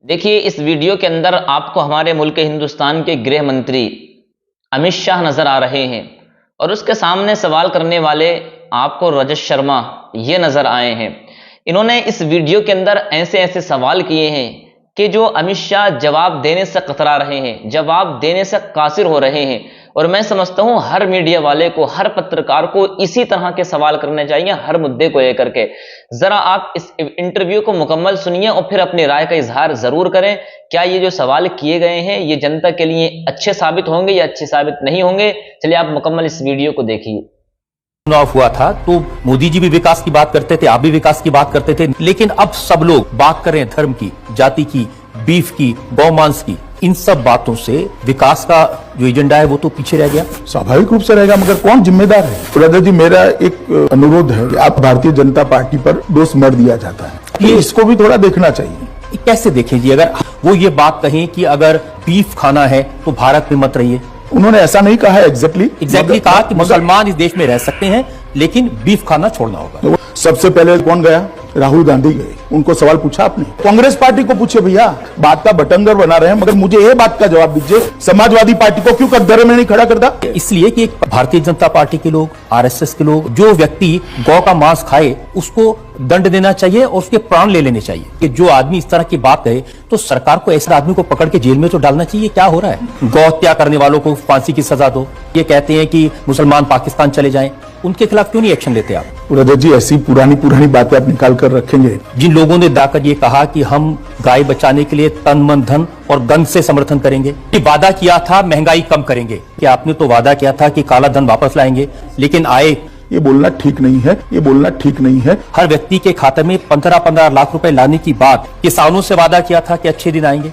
देखिए, इस वीडियो के अंदर आपको हमारे मुल्क हिंदुस्तान के गृह मंत्री अमित शाह नजर आ रहे हैं और उसके सामने सवाल करने वाले आपको रजत शर्मा ये नजर आए हैं। इन्होंने इस वीडियो के अंदर ऐसे ऐसे सवाल किए हैं कि जो अमित शाह जवाब देने से कतरा रहे हैं, जवाब देने से कासिर हो रहे हैं। और मैं समझता हूं हर मीडिया वाले को, हर पत्रकार को इसी तरह के सवाल करने चाहिए हर मुद्दे को लेकर के। जरा आप इस इंटरव्यू को मुकम्मल सुनिए और फिर अपनी राय का इजहार जरूर करें। क्या ये जो सवाल किए गए हैं ये जनता के लिए अच्छे साबित होंगे या अच्छे साबित नहीं होंगे? चलिए आप मुकम्मल इस वीडियो को देखिए। चुनाव हुआ था तो मोदी जी भी विकास की बात करते थे, आप भी विकास की बात करते थे, लेकिन अब सब लोग बात कर रहे हैं धर्म की, जाति की, बीफ की, गौमांस की। इन सब बातों से विकास का जो एजेंडा है वो तो पीछे रह गया। स्वाभाविक रूप से रहेगा, मगर कौन जिम्मेदार है? रजत जी, मेरा एक अनुरोध है कि आप भारतीय जनता पार्टी पर दोष मर दिया जाता है, ये इसको भी थोड़ा देखना चाहिए। कैसे देखें जी, अगर वो ये बात कहें कि अगर बीफ खाना है तो भारत में मत रहिए। उन्होंने ऐसा नहीं कहा है एग्जैक्टली कहा कि मुसलमान इस देश में रह सकते हैं लेकिन बीफ खाना छोड़ना होगा। सबसे पहले कौन गया? राहुल गांधी गए, उनको सवाल पूछा आपने? कांग्रेस पार्टी को पूछे, भैया बात का बटंगर बना रहे हैं, मगर मुझे ये बात का जवाब दीजिए, समाजवादी पार्टी को क्यों कटघरे में नहीं खड़ा करता? इसलिए कि एक भारतीय जनता पार्टी के लोग, आरएसएस के लोग, जो व्यक्ति गौ का मांस खाए उसको दंड देना चाहिए और उसके प्राण ले लेने चाहिए। कि जो आदमी इस तरह की बात कहे तो सरकार को ऐसे आदमी को पकड़ के जेल में तो डालना चाहिए। क्या हो रहा है? गौ हत्या करने वालों को फांसी की सजा दो। ये कहते हैं कि मुसलमान पाकिस्तान चले जाएं, उनके खिलाफ क्यों नहीं एक्शन लेते आप? रजत जी, ऐसी पुरानी बातें आप निकाल कर रखेंगे। जिन लोगों ने दाकर ये कहा कि हम गाय बचाने के लिए तन मन धन और गन से समर्थन करेंगे, कि वादा किया था महंगाई कम करेंगे, कि आपने तो वादा किया था कि काला धन वापस लाएंगे, लेकिन आए। ये बोलना ठीक नहीं है, ये बोलना ठीक नहीं है। हर व्यक्ति के खाते में 15-15 लाख रुपए लाने की बात किसानों से वादा किया था कि अच्छे दिन आएंगे,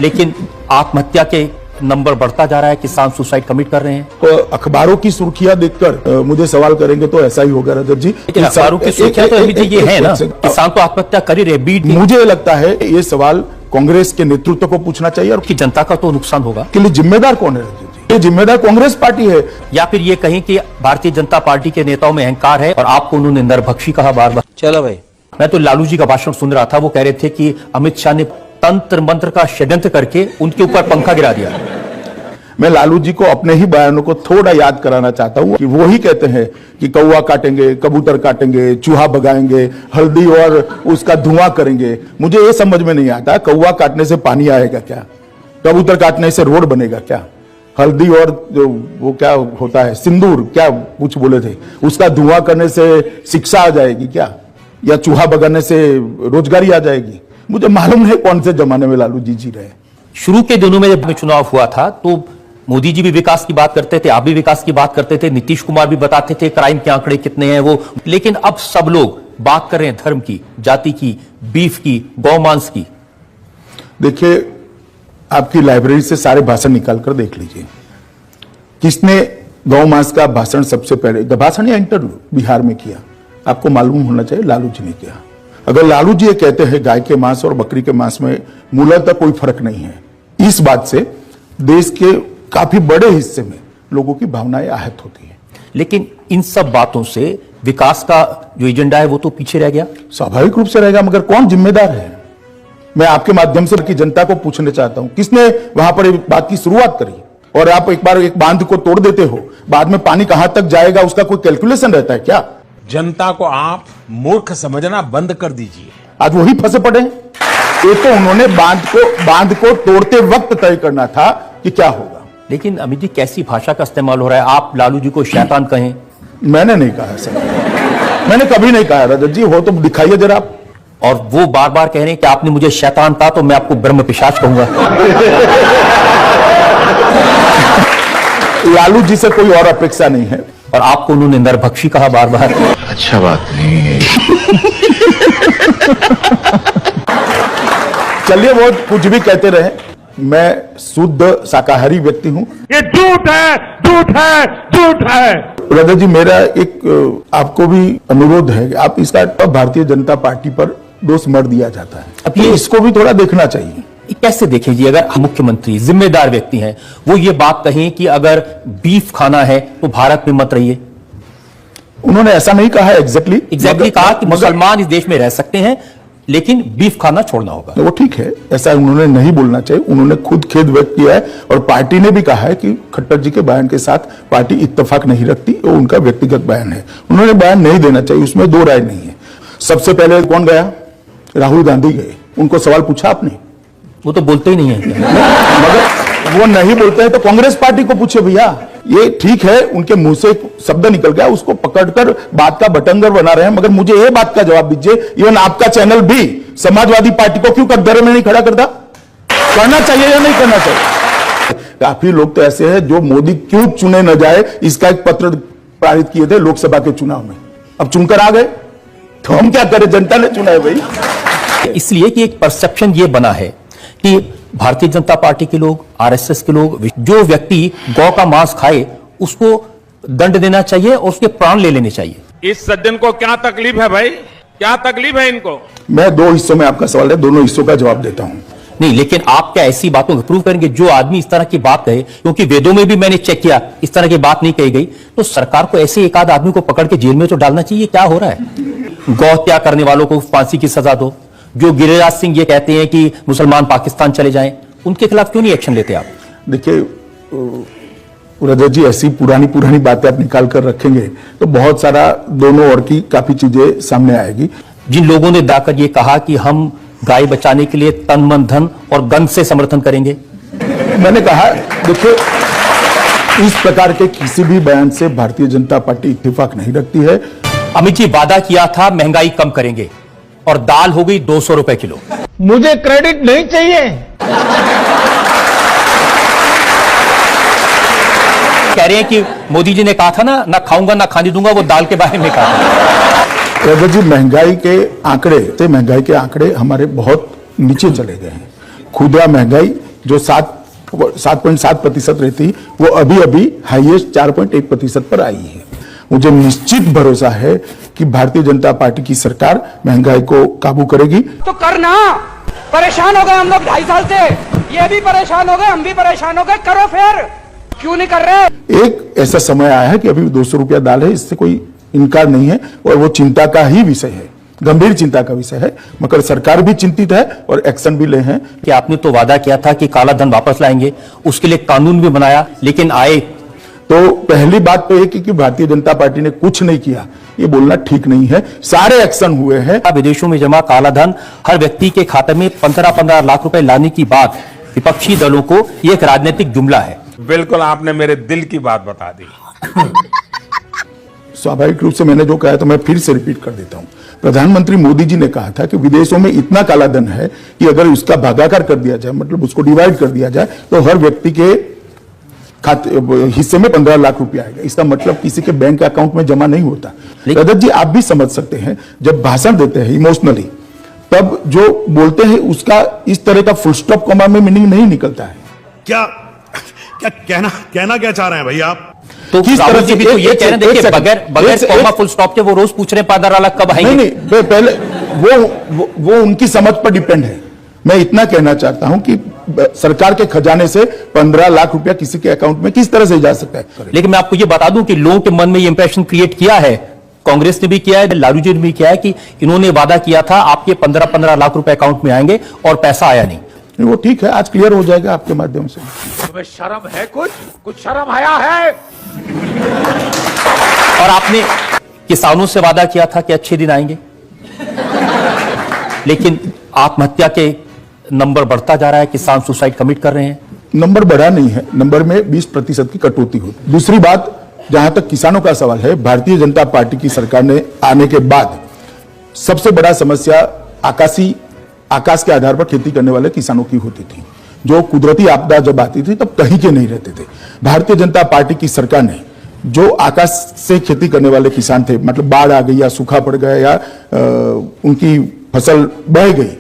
लेकिन आत्महत्या के नंबर बढ़ता जा रहा है, किसान सुसाइड कमिट कर रहे हैं। तो अखबारों की सुर्खियां देखकर मुझे सवाल करेंगे तो ऐसा ही होगा रजत जी। अखबारों की सुर्खियां तो ये है ना, किसान तो आत्महत्या कर ही रहे। मुझे लगता है ये सवाल कांग्रेस के नेतृत्व को पूछना चाहिए और की जनता का तो नुकसान होगा। के लिए जिम्मेदार कौन है रजत जी? ये जिम्मेदार कांग्रेस पार्टी है। या फिर ये कहें कि भारतीय जनता पार्टी के नेताओं में अहंकार है और आपको उन्होंने नरभक्षी कहा बार बार। चलो भाई, मैं तो लालू जी का भाषण सुन रहा था, वो कह रहे थे कि अमित शाह ने तंत्र मंत्र का षड्यंत्र करके उनके ऊपर पंखा गिरा दिया। मैं लालू जी को अपने ही बयानों को थोड़ा याद कराना चाहता हूं कि वो ही कहते हैं कि कौवा काटेंगे, कबूतर काटेंगे, चूहा भगाएंगे, हल्दी और उसका धुआं करेंगे। मुझे ये समझ में नहीं आता, कौवा काटने से पानी आएगा क्या? कबूतर काटने से रोड बनेगा क्या? हल्दी और जो वो क्या होता है, सिंदूर, क्या कुछ बोले थे, उसका धुआं करने से शिक्षा आ जाएगी क्या? या चूहा भगाने से रोजगारी आ जाएगी? मुझे मालूम नहीं कौन से जमाने में लालू जी रहे। शुरू के दिनों में जब चुनाव हुआ था तो मोदी जी भी विकास की बात करते थे, आप भी विकास की बात करते थे, नीतीश कुमार भी बताते थे क्राइम के आंकड़े कितने हैं वो, लेकिन अब सब लोग बात कर रहे हैं धर्म की, जाति की, बीफ की, गौमांस की। देखिए, आपकी लाइब्रेरी से सारे भाषण निकाल कर देख लीजिए, किसने गौमांस का भाषण सबसे पहले, भाषण या इंटरव्यू बिहार में किया? आपको मालूम होना चाहिए, लालू जी ने किया। अगर लालू जी ये कहते हैं गाय के मांस और बकरी के मांस में मूलतः कोई फर्क नहीं है, इस बात से देश के काफी बड़े हिस्से में लोगों की भावनाएं आहत होती हैं। लेकिन इन सब बातों से विकास का जो एजेंडा है वो तो पीछे रह गया। स्वाभाविक रूप से रहेगा, मगर कौन जिम्मेदार है? मैं आपके माध्यम से की जनता को पूछना चाहता हूं, किसने वहां पर बात की शुरुआत करी? और आप एक बार एक बांध को तोड़ देते हो, बाद में पानी कहां तक जाएगा उसका कोई कैलकुलेशन रहता है क्या? जनता को आप मूर्ख समझना बंद कर दीजिए। आज वही फंसे पड़े हैं। ये तो उन्होंने बांध को तोड़ते वक्त तय करना था कि क्या होगा। लेकिन अमित जी, कैसी भाषा का इस्तेमाल हो रहा है? आप लालू जी को शैतान कहें। मैंने नहीं कहा सर, मैंने कभी नहीं कहा रजत जी, हो तो दिखाइए जरा आप। और वो बार बार कह रहे हैं कि आपने मुझे शैतान कहा तो मैं आपको ब्रह्म पिशाच कहूंगा। लालू जी से कोई और अपेक्षा नहीं है। और आपको उन्होंने नरभक्षी कहा बार बार। अच्छा बात नहीं है। चलिए, वो कुछ भी कहते रहे, मैं शुद्ध शाकाहारी व्यक्ति हूं। ये झूठ है, झूठ है, झूठ है। रजत जी, मेरा एक आपको भी अनुरोध है कि आप इसका भारतीय जनता पार्टी पर दोष मर दिया जाता है, अब ये इसको भी थोड़ा देखना चाहिए। कैसे देखें जी, अगर मुख्यमंत्री जिम्मेदार व्यक्ति हैं, वो ये बात कहें कि अगर बीफ खाना है तो भारत में मत रहिए। उन्होंने ऐसा नहीं कहा है एग्जैक्टली कहा कि मुसलमान इस देश में रह सकते हैं लेकिन बीफ खाना छोड़ना होगा। वो ठीक है, ऐसा उन्होंने नहीं बोलना चाहिए। उन्होंने खुद खेद व्यक्त किया है और पार्टी ने भी कहा है कि खट्टर जी के बयान के साथ पार्टी इत्तेफाक नहीं रखती, वो उनका व्यक्तिगत बयान है, उन्होंने बयान नहीं देना चाहिए, उसमें दो राय नहीं है। सबसे पहले कौन गया? राहुल गांधी गए। उनको सवाल पूछा आपने? वो तो बोलते ही नहीं है। मगर वो नहीं बोलते हैं तो कांग्रेस पार्टी को पूछे भैया। ये ठीक है, उनके मुंह से शब्द निकल गया, उसको पकड़कर बात का बटंगर बना रहे हैं, मगर मुझे ये बात का जवाब दीजिए, इवन आपका चैनल भी समाजवादी पार्टी को क्यों कटघरे में नहीं खड़ा करता? करना चाहिए या नहीं करना चाहिए? काफी लोग तो ऐसे हैं जो मोदी क्यों चुने न जाए इसका एक पत्र पारित किए थे लोकसभा के चुनाव में, अब चुनकर आ गए, तो हम क्या करें? जनता ने चुना है भाई। इसलिए कि एक परसेप्शन ये बना है कि भारतीय जनता पार्टी के लोग, आरएसएस के लोग, जो व्यक्ति गौ का मांस खाए उसको दंड देना चाहिए और उसके प्राण ले लेने चाहिए। इस सज्जन को क्या तकलीफ है भाई? क्या तकलीफ है इनको? मैं दो हिस्सों में, आपका सवाल है, दोनों हिस्सों का जवाब देता हूं। नहीं, लेकिन आप क्या ऐसी बातों को प्रूव करेंगे? जो आदमी इस तरह की बात कहे, क्योंकि वेदों में भी मैंने चेक किया इस तरह की बात नहीं कही गई, तो सरकार को ऐसे एक आध आदमी को पकड़ के जेल में तो डालना चाहिए। क्या हो रहा है? गौ हत्या करने वालों को फांसी की सजा दो। जो गिरिराज सिंह ये कहते हैं कि मुसलमान पाकिस्तान चले जाएं, उनके खिलाफ क्यों नहीं एक्शन लेते आप? देखिए रजत जी, ऐसी पुरानी पुरानी बातें आप निकाल कर रखेंगे तो बहुत सारा दोनों ओर की काफी चीजें सामने आएगी। जिन लोगों ने दाकर ये कहा कि हम गाय बचाने के लिए तन मन धन और गन से समर्थन करेंगे, मैंने कहा देखिए, इस प्रकार के किसी भी बयान से भारतीय जनता पार्टी इत्तेफाक नहीं रखती है। अमित जी वादा किया था महंगाई कम करेंगे और दाल हो गई 200 रुपए किलो। मुझे क्रेडिट नहीं चाहिए। कह रहे हैं कि मोदी जी ने कहा था ना खाऊंगा ना खाने दूंगा, वो दाल के बारे में कहा था। रजत जी, महंगाई के आंकड़े हमारे बहुत नीचे चले गए हैं। खुदरा महंगाई जो 7.7% रहती, वो अभी अभी हाईएस्ट 4.1% पर आई है। मुझे निश्चित भरोसा है कि भारतीय जनता पार्टी की सरकार महंगाई को काबू करेगी। तो करना, परेशान हो गए हम लोग 2.5 साल से, ये भी परेशान हो गए, हम भी परेशान हो गए, करो फिर, क्यों नहीं कर रहे? एक ऐसा समय आया है कि अभी 200 रुपया दाल है, इससे कोई इनकार नहीं है और वो चिंता का ही विषय है, गंभीर चिंता का विषय है, मगर सरकार भी चिंतित है और एक्शन भी ले हैं। कि आपने तो वादा किया था कि काला धन वापस लाएंगे, उसके लिए कानून भी बनाया, लेकिन आए तो पहली बात तो ये कि भारतीय जनता पार्टी ने कुछ नहीं किया, ये बोलना ठीक नहीं है। सारे एक्शन हुए हैं। विदेशों में जमा काला धन हर व्यक्ति के खाते में 15-15 लाख रुपए लाने की बात विपक्षी दलों को ये एक राजनीतिक जुमला है। बिल्कुल आपने मेरे दिल की बात बता दी। स्वाभाविक रूप से मैंने जो कहा तो मैं फिर से रिपीट कर देता हूं। प्रधानमंत्री मोदी जी ने कहा था कि विदेशों में इतना काला धन है कि अगर उसका भागाकार कर दिया जाए, मतलब उसको डिवाइड कर दिया जाए, तो हर व्यक्ति के खाते हिस्से में 15 लाख रुपया आएगा। इसका मतलब किसी के बैंक अकाउंट में जमा नहीं होता। रजत जी, आप भी समझ सकते हैं, जब भाषण देते हैं इमोशनली, तब जो बोलते हैं उसका इस तरह का फुल स्टॉप कॉमा में मीनिंग नहीं निकलता है। क्या कहना क्या चाह रहे हैं भाई आप? तो किस तरह से भी तो ये कह रहे हैं, देखिए बगैर कॉमा फुल स्टॉप के वो रोज पूछ रहे हैं 15 लाख कब आएंगे? नहीं, पहले वो उनकी समझ पर डिपेंड है। मैं इतना कहना चाहता हूं कि सरकार के खजाने से 15 लाख रुपया किसी के अकाउंट में किस तरह से जा सकता है? लेकिन मैं आपको ये बता दूं कि लोगों के मन में ये इंप्रेशन क्रिएट किया है, कांग्रेस ने भी किया है, लालू जी ने भी किया है कि इन्होंने वादा किया था आपके 15-15 लाख रुपए अकाउंट में आएंगे और पैसा आया नहीं। वो ठीक है, आज क्लियर हो जाएगा आपके माध्यम से। तुम्हें शर्म है? कुछ शर्म आया है? और आपने किसानों से वादा किया था कि अच्छे दिन आएंगे, लेकिन आत्महत्या के नंबर बढ़ता जा रहा है, किसान सुसाइड कमिट कर रहे हैं। नंबर बढ़ा नहीं है, नंबर में 20% की कटौती होती। दूसरी बात, जहां तक किसानों का सवाल है, भारतीय जनता पार्टी की सरकार ने आने के बाद सबसे बड़ा समस्या आकाश के आधार पर खेती करने वाले किसानों की होती थी। जो कुदरती आपदा जब आती थी तब कहीं के नहीं रहते थे। भारतीय जनता पार्टी की सरकार ने जो आकाश से खेती करने वाले किसान थे, मतलब बाढ़ आ गई या सूखा पड़ गया या उनकी फसल बह गई,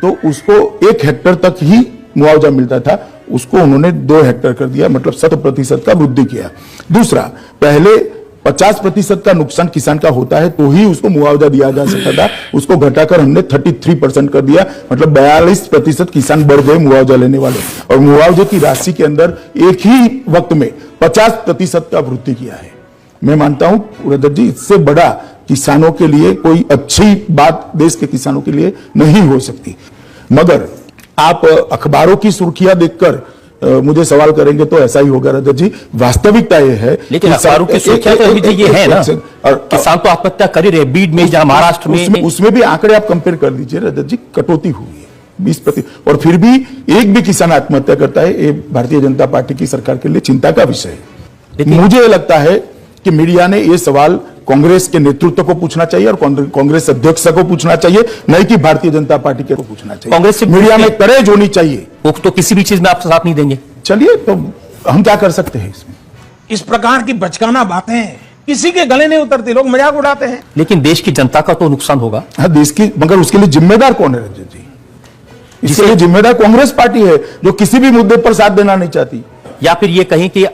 तो उसको 1 हेक्टेयर तक ही मुआवजा मिलता था, उसको उन्होंने 2 हेक्टेयर कर दिया, मतलब 100% का वृद्धि किया। दूसरा, पहले 50% का नुकसान किसान का होता है तो ही उसको मुआवजा दिया जा सकता था, उसको घटाकर हमने 33% कर दिया, मतलब 42% किसान बढ़ गए मुआवजा लेने वाले। और मुआवजे की राशि के अंदर एक ही वक्त में 50% का वृद्धि किया है। मैं मानता हूं रजत जी, इससे बड़ा किसानों के लिए कोई अच्छी बात देश के किसानों के लिए नहीं हो सकती। मगर आप अखबारों की सुर्खियां देखकर मुझे सवाल करेंगे तो ऐसा ही होगा रजत जी। वास्तविकता ये है, लेकिन अखबारों की सुर्खियां तो अभी ये है ना, और किसान तो आत्महत्या कर ही रहे, बीड में जहां महाराष्ट्र में उसमें भी आंकड़े आप कंपेयर कर लीजिए रजत जी, कटौती हुई है 20%, और फिर भी एक भी किसान आत्महत्या करता है। ये भारतीय जनता पार्टी की सरकार के लिए चिंता का विषय है। मुझे लगता है कि मीडिया ने ये सवाल कांग्रेस के नेतृत्व को पूछना चाहिए और कांग्रेस अध्यक्ष को पूछना चाहिए, नहीं कि भारतीय जनता पार्टी को पूछना चाहिए। कांग्रेस से मीडिया में करेज होनी चाहिए। वो तो किसी भी चीज में आप साथ नहीं देंगे। चलिए, तो हम क्या कर सकते हैं इसमें? इस प्रकार की बचकाना बातें किसी के गले नहीं उतरती, लोग मजाक उड़ाते हैं। लेकिन देश की जनता का तो नुकसान होगा। हाँ, देश की, मगर उसके लिए जिम्मेदार कौन है रंजन जी? इसके लिए जिम्मेदार कांग्रेस पार्टी है, जो किसी भी मुद्दे पर साथ देना नहीं चाहती। या फिर ये कहें कि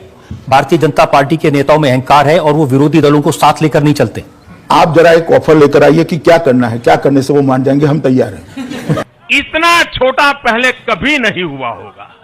भारतीय जनता पार्टी के नेताओं में अहंकार है और वो विरोधी दलों को साथ लेकर नहीं चलते। आप जरा एक ऑफर लेकर आइए कि क्या करना है, क्या करने से वो मान जाएंगे, हम तैयार हैं। इतना छोटा पहले कभी नहीं हुआ होगा।